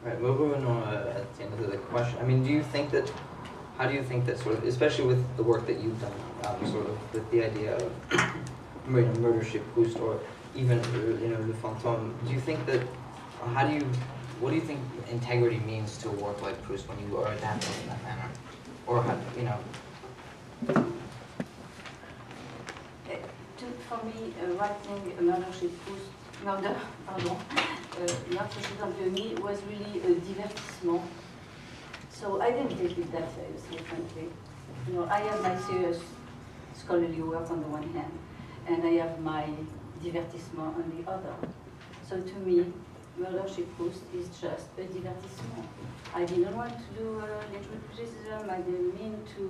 Right, moving on at the end of the question. I mean, how do you think that sort of, especially with the work that you've done, sort of with the idea of murder chez Proust, or even Le Fantôme, do you think that, what do you think integrity means to a work like Proust when you are adapting in that manner? Or how, For me, writing Murder chez Proust, Meurtre chez Proust was really a divertissement. So I didn't take it that seriously, frankly. I have my serious scholarly work on the one hand, and I have my divertissement on the other. So to me, Murder chez Proust is just a divertissement. I didn't want to do literary criticism. I didn't mean to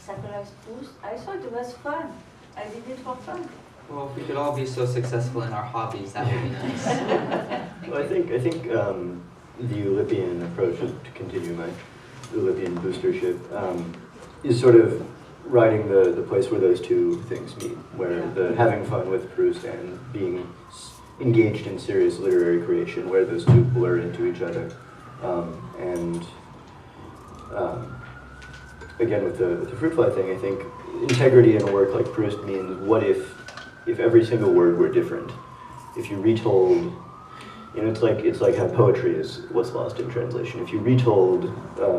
sacralize Proust. I thought it was fun. I did it for fun. Well, if we could all be so successful in our hobbies, that would be nice. Well, I think the Eulippian approach, to continue my Eulippian boostership, is sort of riding the place where those two things meet, where the having fun with Proust and being engaged in serious literary creation, where those two blur into each other. Again, with the fruit fly thing, I think integrity in a work like Proust means, what if every single word were different? If you retold, it's like how poetry is what's lost in translation. If you retold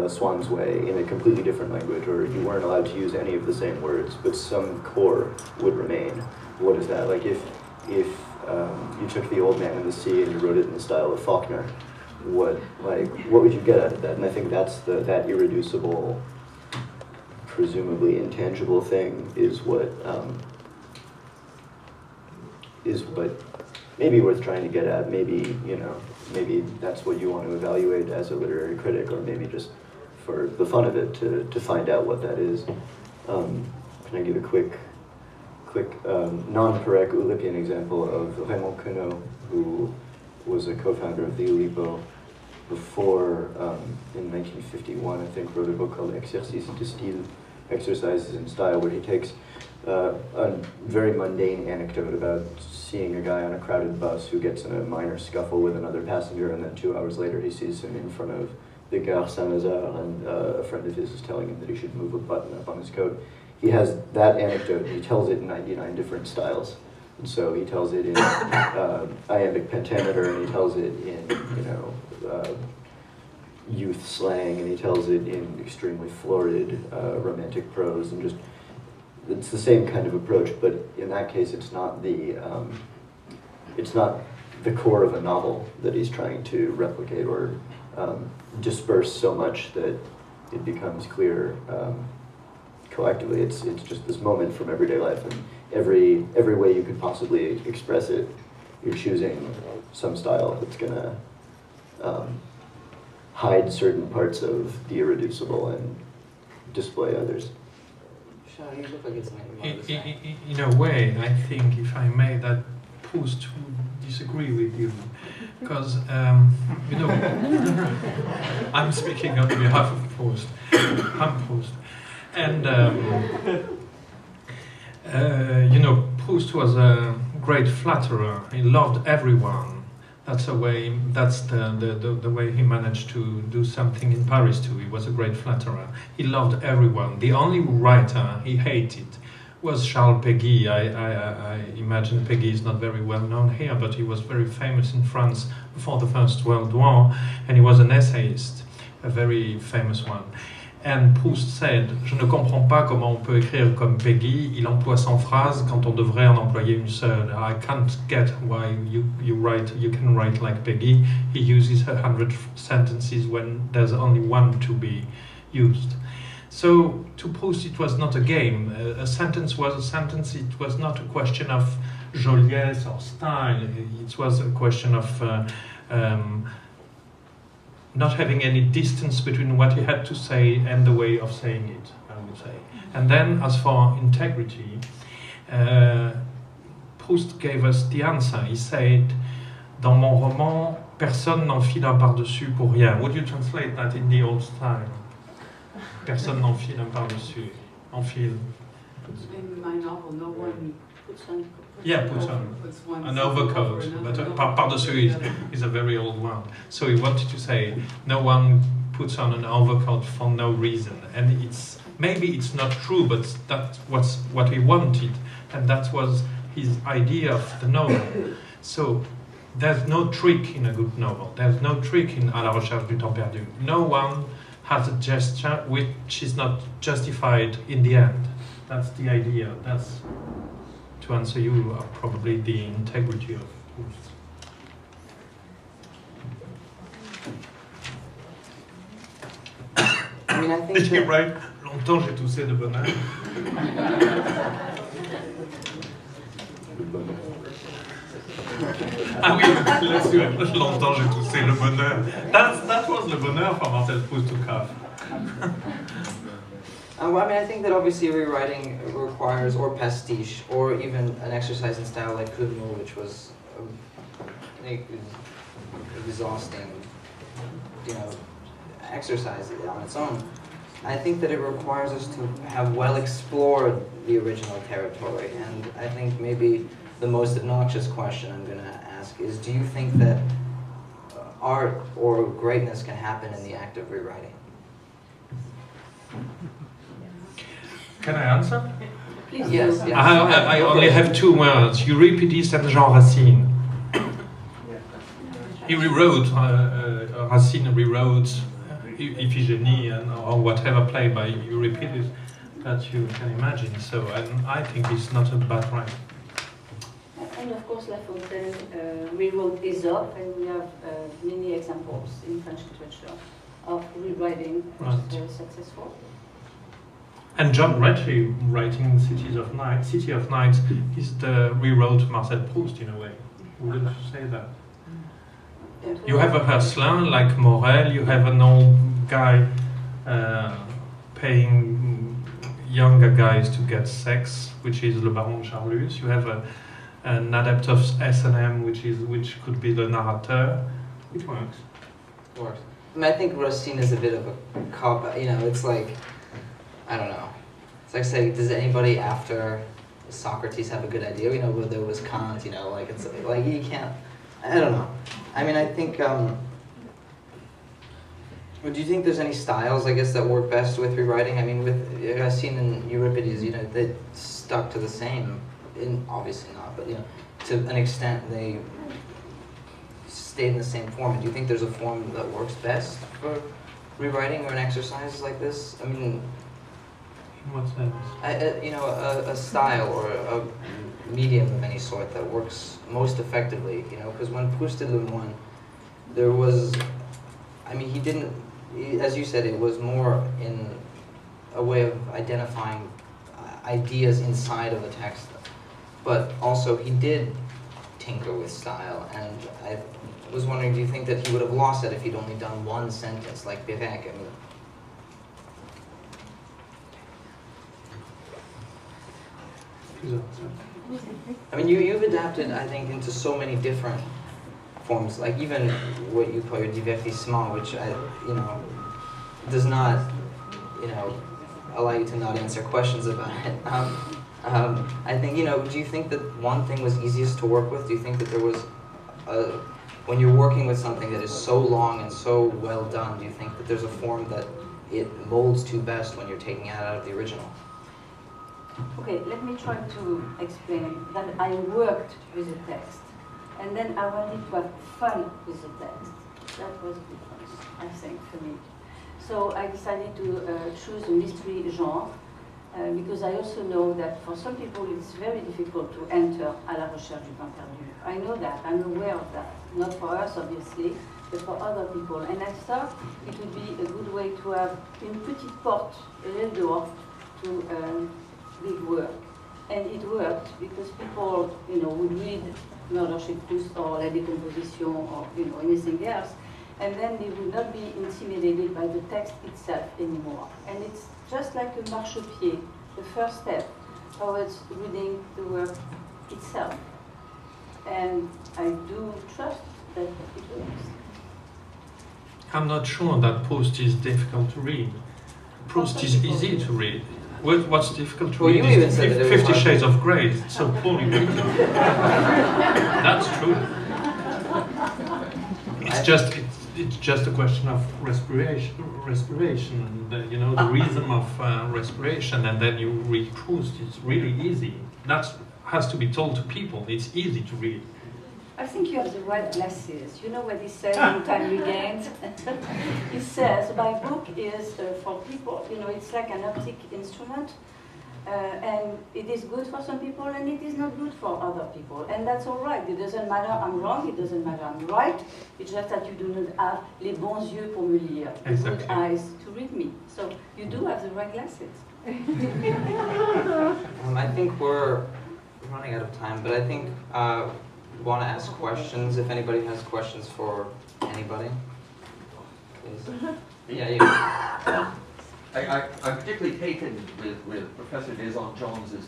Swann's Way in a completely different language, or you weren't allowed to use any of the same words, but some core would remain, what is that? Like if you took The Old Man and the Sea and you wrote it in the style of Faulkner, what would you get out of that? And I think that's that irreducible, presumably intangible thing is what maybe worth trying to get at. Maybe that's what you want to evaluate as a literary critic, or maybe just for the fun of it to find out what that is. Can I give a quick non-Perec Eulippian example of Raymond Queneau, who was a co-founder of the Oulipo before, in 1951, I think, wrote a book called Exercices de Style, Exercises in Style, where he takes a very mundane anecdote about seeing a guy on a crowded bus who gets in a minor scuffle with another passenger, and then 2 hours later he sees him in front of the Gare Saint-Lazare, and a friend of his is telling him that he should move a button up on his coat. He has that anecdote, he tells it in 99 different styles. And so he tells it in iambic pentameter, and he tells it in, youth slang, and he tells it in extremely florid romantic prose, and just, it's the same kind of approach, but in that case it's not the core of a novel that he's trying to replicate or disperse so much that it becomes clear collectively. It's just this moment from everyday life, and every way you could possibly express it, you're choosing some style that's gonna hide certain parts of the irreducible and display others. Sean, you look like it's in a way, I think, if I may, that Proust would disagree with you, because I'm speaking on behalf of Proust. I'm Proust, and Proust was a great flatterer. He loved everyone. That's the way he managed to do something in Paris too. He was a great flatterer. He loved everyone. The only writer he hated was Charles Péguy. I imagine Péguy is not very well known here, but he was very famous in France before the First World War, and he was an essayist, a very famous one. And Proust said, je ne comprends pas comment on peut écrire comme Péguy, il emploie 100 phrases quand on devrait en employer une seule. I can't get why you can write like Péguy. He uses 100 sentences when there's only one to be used. So to Proust it was not a game. A sentence was a sentence. It was not a question of joliesse or style. It was a question of not having any distance between what he had to say and the way of saying it, I would say. And then, as for integrity, Proust gave us the answer. He said, dans mon roman, personne n'enfile un par-dessus pour rien. Would you translate that in the old style? Personne n'enfile un par-dessus. Enfile. In my novel, no one Proustian. Yeah, Proustian. It's one An symbol overcoat, over but another. par-dessus is a very old one. So he wanted to say no one puts on an overcoat for no reason, and maybe it's not true, but that was what he wanted, and that was his idea of the novel. So there's no trick in a good novel. There's no trick in À la recherche du temps perdu. No one has a gesture which is not justified in the end. That's the idea. That's, to answer you, probably the integrity of Proust. I mean, I think Did you that, write longtemps j'ai toussé de bonheur? Le bonheur. Ah oui, là-dessus, longtemps j'ai toussé le bonheur. That was le bonheur for Marcel Proust to have. well, I mean, I think that obviously rewriting requires, or pastiche, or even an exercise in style like Criminal, which was exhausting, exercise on its own. I think that it requires us to have well explored the original territory, and I think maybe the most obnoxious question I'm going to ask is, do you think that art or greatness can happen in the act of rewriting? Can I answer? Please. Yes, do. yes. I only have 2 words, Euripides and Jean Racine. He rewrote, Racine rewrote Iphigenie or whatever play by Euripides that you can imagine. So I think it's not a bad right. And of course, La Fontaine rewrote Aesop, and we have many examples in French literature of rewriting, which is very successful. And John Ritchie, writing City of Nights, is the rewrote Marcel Proust in a way. Wouldn't you say that? You have a hustler like Morel, you have an old guy paying younger guys to get sex, which is Le Baron de Charlus. You have an adept of S&M, which could be the narrator. It works. Works. I mean, I think Racine is a bit of a cop. It's like, I don't know. It's like saying, does anybody after Socrates have a good idea? Where there was Kant. It's like you can't. I don't know. I mean, I think. Do you think there's any styles, I guess, that work best with rewriting? I mean, with Racine and Euripides, they stuck to the same. Obviously not, but to an extent they stayed in the same form. Do you think there's a form that works best for rewriting or an exercise like this? I mean, In what sense? a style or a medium of any sort that works most effectively. Because when Proust did Le Moine, there was, he didn't. As you said, it was more in a way of identifying ideas inside of a text. But also, he did tinker with style, and I was wondering, do you think that he would have lost it if he'd only done one sentence, like Becker? You've adapted, I think, into so many different forms, like even what you call your divertissement, which does not, allow you to not answer questions about it. I think, do you think that one thing was easiest to work with? Do you think that there was, when you're working with something that is so long and so well done, do you think that there's a form that it molds to best when you're taking it out of the original? Okay, let me try to explain that I worked with the text, and then I wanted to have fun with the text. That was the difference, I think, for me. So I decided to choose a mystery genre, because I also know that for some people it's very difficult to enter à la recherche du temps perdu. I know that, I'm aware of that. Not for us, obviously, but for other people. And I thought it would be a good way to have une petite porte, a little door, to big work. And it worked because people, would read Murder chez Proust or La Décomposition or, anything else, and then they would not be intimidated by the text itself anymore. And it's just like a marchepied, the first step towards reading the work itself. And I do trust that it works. I'm not sure that Proust is difficult to read. Proust is easy to read. What's difficult to Well, read you is even said that it was 50 hard. Shades of Grey. It's so poorly written. That's true. It's just a question of respiration, and you know, the rhythm of respiration, and then you read Proust. It's really easy. That has to be told to people. It's easy to read. I think you have the right glasses. You know what he says in Time Regained? He says, my book is for people, you know, it's like an optic instrument, and it is good for some people and it is not good for other people. And that's all right. It doesn't matter I'm wrong, it doesn't matter I'm right. It's just that you do not have les bons yeux pour me lire, the Exactly. good eyes to read me. So you do have the right glasses. I think we're running out of time, but I think we want to ask questions. If anybody has questions for anybody, please. Yeah, you. I'm particularly taken with Professor Dezon-Jones's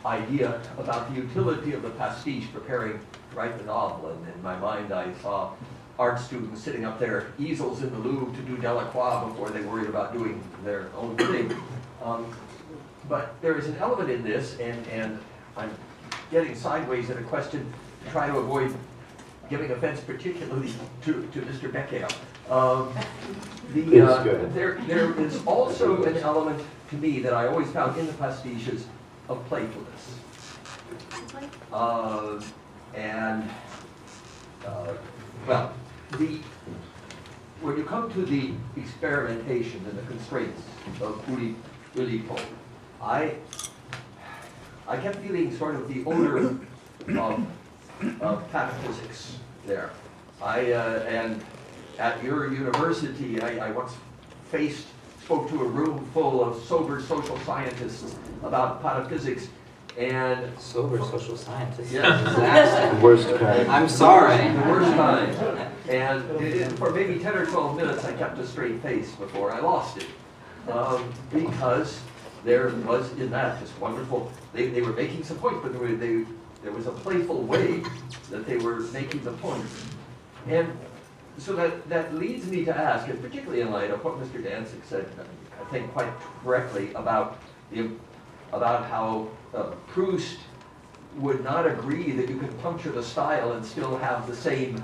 idea about the utility of the pastiche preparing to write the novel. And in my mind, I saw art students sitting up there, easels in the Louvre to do Delacroix before they worried about doing their own thing. But there is an element in this, and I'm getting sideways in a question to try to avoid giving offense particularly to Mr. Becker. There is also an element to me that I always found in the pastiches of playfulness. Well, when you come to the experimentation and the constraints of Oulipo, I kept feeling sort of the odor of pataphysics there. And at your university, I once spoke to a room full of sober social scientists about pataphysics, and Sober social scientist. Yes. Disaster. The worst kind. I'm sorry. The worst kind. And for maybe 10 or 12 minutes, I kept a straight face before I lost it. Because there was in that just wonderful, they were making some points, but there was a playful way that they were making the point. And so that leads me to ask, and particularly in light of what Mr. Dantzig said, I think quite correctly, about how Proust would not agree that you can puncture the style and still have the same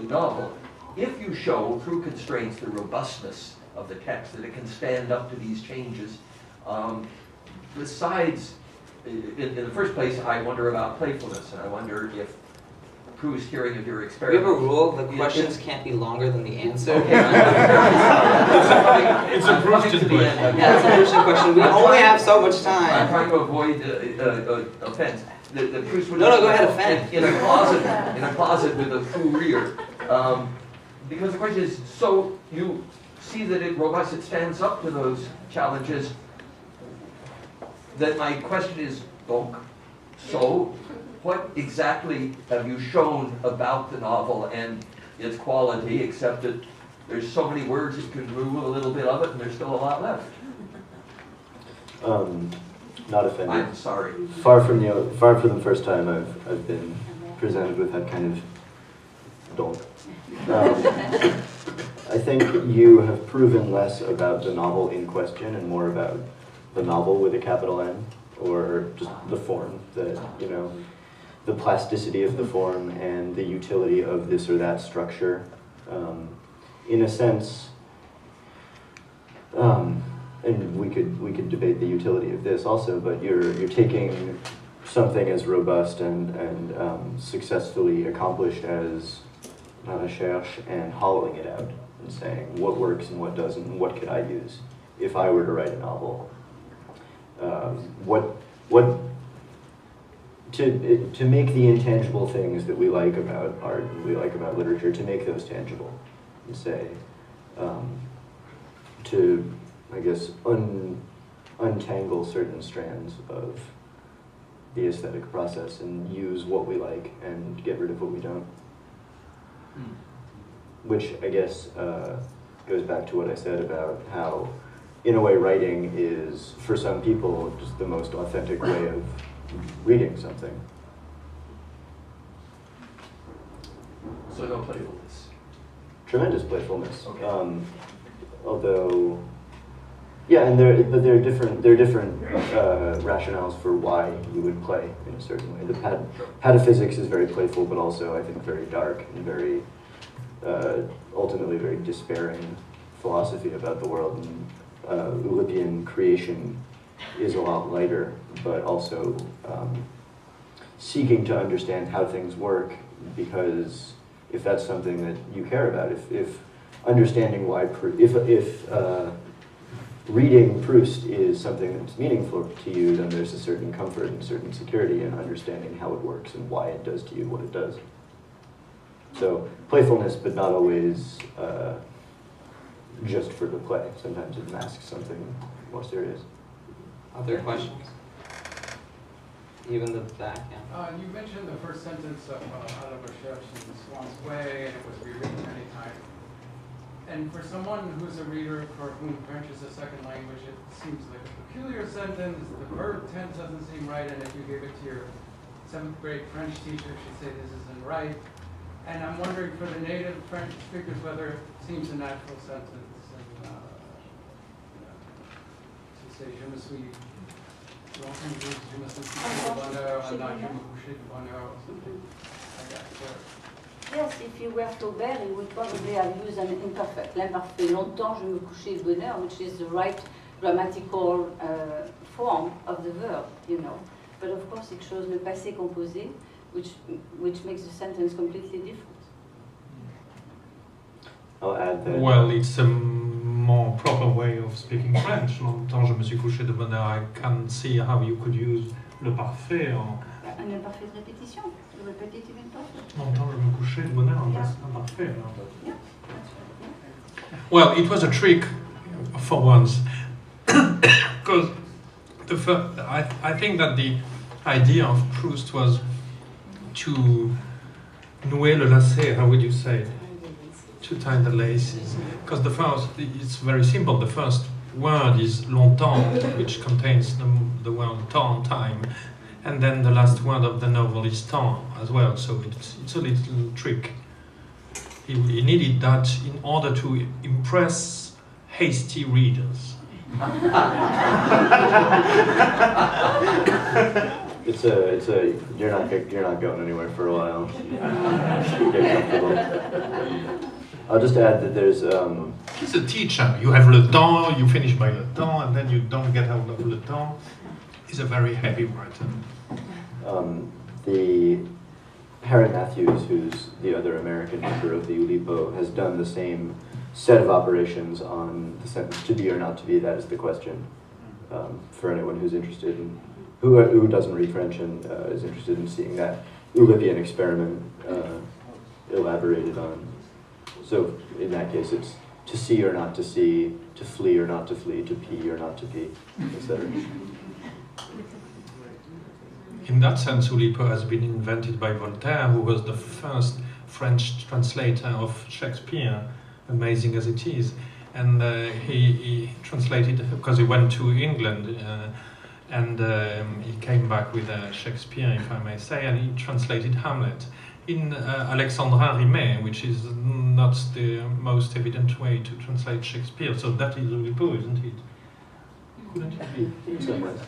novel. If you show, through constraints, the robustness of the text, that it can stand up to these changes, besides, in the first place, I wonder about playfulness, and I wonder if Proust, hearing of your We experiment... have a rule: the questions can't be longer than the answer. Okay. It's a Proustian question. Yeah, it's a Proustian question. We only have so much I'm time. trying to avoid offense. The Proust would No, go ahead, offend. in a closet with a fourrier. Because the question is, so you see that it robust, it stands up to those challenges. Then my question is, donc, so what exactly have you shown about the novel and its quality, except that there's so many words you can remove a little bit of it and there's still a lot left? Not offended. I'm sorry. Far from the first time I've been presented with that kind of donk. I think you have proven less about the novel in question and more about the novel with a capital N, or just the form, the plasticity of the form and the utility of this or that structure. In a sense, and we could debate the utility of this also, but you're taking something as robust and successfully accomplished as la recherche and hollowing it out and saying what works and what doesn't, and what could I use if I were to write a novel. To make the intangible things that we like about art and we like about literature, to make those tangible, and say, to, I guess, untangle certain strands of the aesthetic process and use what we like and get rid of what we don't. Which, I guess, goes back to what I said about how, in a way, writing is, for some people, just the most authentic way of reading something. So no playfulness. Tremendous playfulness. Okay. Although, Yeah, and there are different rationales for why you would play in a certain way. The pataphysics is very playful, but also I think very dark and very ultimately very despairing philosophy about the world. And Oulipian creation is a lot lighter, but also seeking to understand how things work, because if that's something that you care about, if understanding why, if reading Proust is something that's meaningful to you, then there's a certain comfort and certain security in understanding how it works and why it does to you what it does. So playfulness, but not always just for the play. Sometimes it masks something more serious. Other questions? Even the back, yeah. You mentioned the first sentence of Out of Recherche in Swann's Way, and it was rewritten many times. And for someone who's a reader for whom French is a second language, it seems like a peculiar sentence. The verb tense doesn't seem right, and if you gave it to your 7th grade French teacher, she'd say this isn't right. And I'm wondering for the native French speakers whether it seems a natural sentence. And, to say, je me suis, je me suis couché de bonheur, and not je me couché de bonheur, or something like that. So, Yes, if you were Flaubert, you would probably have used an imperfect, l'imparfait. Longtemps, je me couchais de bonheur, which is the right grammatical form of the verb, you know. But of course, it shows le passé composé, which makes the sentence completely different. I'll add that. Well, it's a more proper way of speaking French. Longtemps je me suis couché de bonheur. I can see how you could use le parfait or... Un imparfait de répétition, le repetitive imperfect. Longtemps je me couchais de bonheur, Yeah. that's imparfait. No? Yeah, that's right. Yeah. Well, it was a trick for once, because I think that the idea of Proust was to nouer le lacet, how would you say it? To tie the laces. Because it's very simple. The first word is longtemps, which contains the word temps, time. And then the last word of the novel is temps as well. So it's a little trick. He needed that in order to impress hasty readers. You're not going anywhere for a while. Get comfortable. I'll just add that there's He's a teacher. You have le temps, you finish by le temps, and then you don't get out of le temps. He's a very heavy writer. The Harry Matthews, who's the other American member of the Oulipo, has done the same set of operations on the sentence to be or not to be. That is the question for anyone who's interested in, who doesn't read French and is interested in seeing that Oulipian experiment elaborated on. So in that case, it's to see or not to see, to flee or not to flee, to pee or not to pee, etc. In that sense, Oulipo has been invented by Voltaire, who was the first French translator of Shakespeare, amazing as it is. And he translated, because he went to England, and he came back with Shakespeare, if I may say, and he translated Hamlet in Alexander Aciman, which is not the most evident way to translate Shakespeare. So that is Oulipo, isn't it? Couldn't it be? In some ways.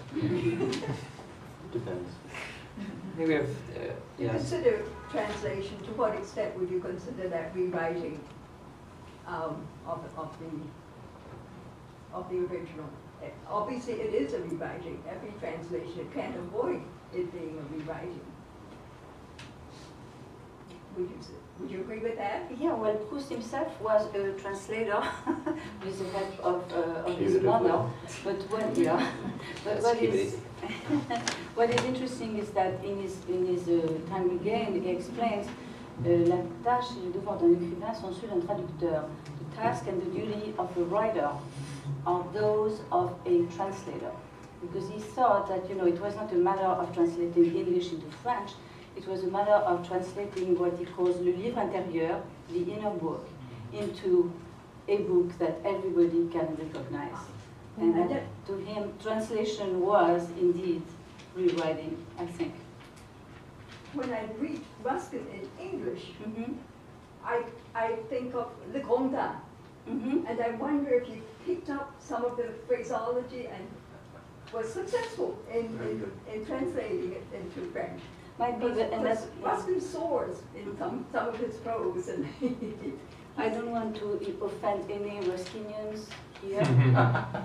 Depends. I think we have, You yes. consider translation, to what extent would you consider that rewriting of the original? Obviously, it is a rewriting. Every translation can't avoid it being a rewriting. Would you agree with that? Yeah, well, Proust himself was a translator with the help of his mother. But what, yeah, but what is interesting is that in his Time Regained, he explains la tâche et le devoir d'un écrivain sont ceux d'un traducteur. The task and the duty of a writer are those of a translator, because he thought that it was not a matter of translating English into French. It was a matter of translating what he calls le livre intérieur, the inner book, into a book that everybody can recognize. And that, to him, translation was indeed rewriting, I think. When I read Ruskin in English, Mm-hmm. I think of Le Grand Dame, Mm-hmm. and I wonder if you picked up some of the phraseology and was successful in translating it into French. Might be, and that's, Proust soars in some of his prose, and I don't want to offend any Ruskinians here,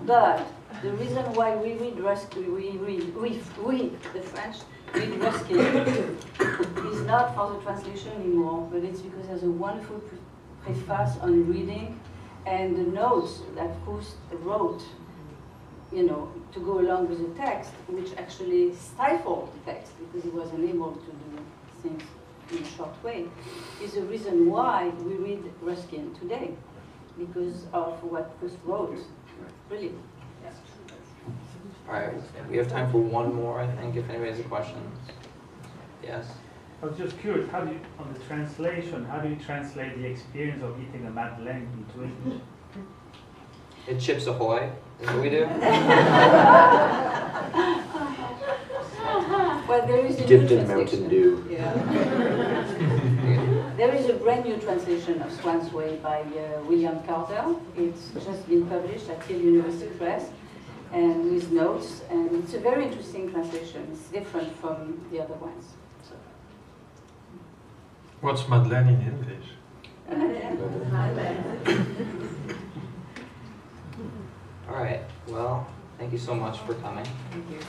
but the reason why we read Ruskin, we the French read Ruskin is not for the translation anymore, but it's because there's a wonderful preface on reading and the notes that Proust wrote, you know, to go along with the text, which actually stifled the text because he was unable to do things in a short way, is the reason why we read Ruskin today, because of what Proust wrote. Really. All right, we have time for one more, I think, if anybody has a question. Yes? I was just curious, how do you, on the translation, how do you translate the experience of eating a madeleine into English? It Chips Ahoy, is what we do. Well, there is a Dipped new in Mountain translation. Dew. Yeah. There is a brand new translation of Swan's Way by William Carter. It's just been published at Yale University Press, and with notes, and it's a very interesting translation. It's different from the other ones. So. What's Madeleine in English? All right, well, thank you so much for coming. Thank you.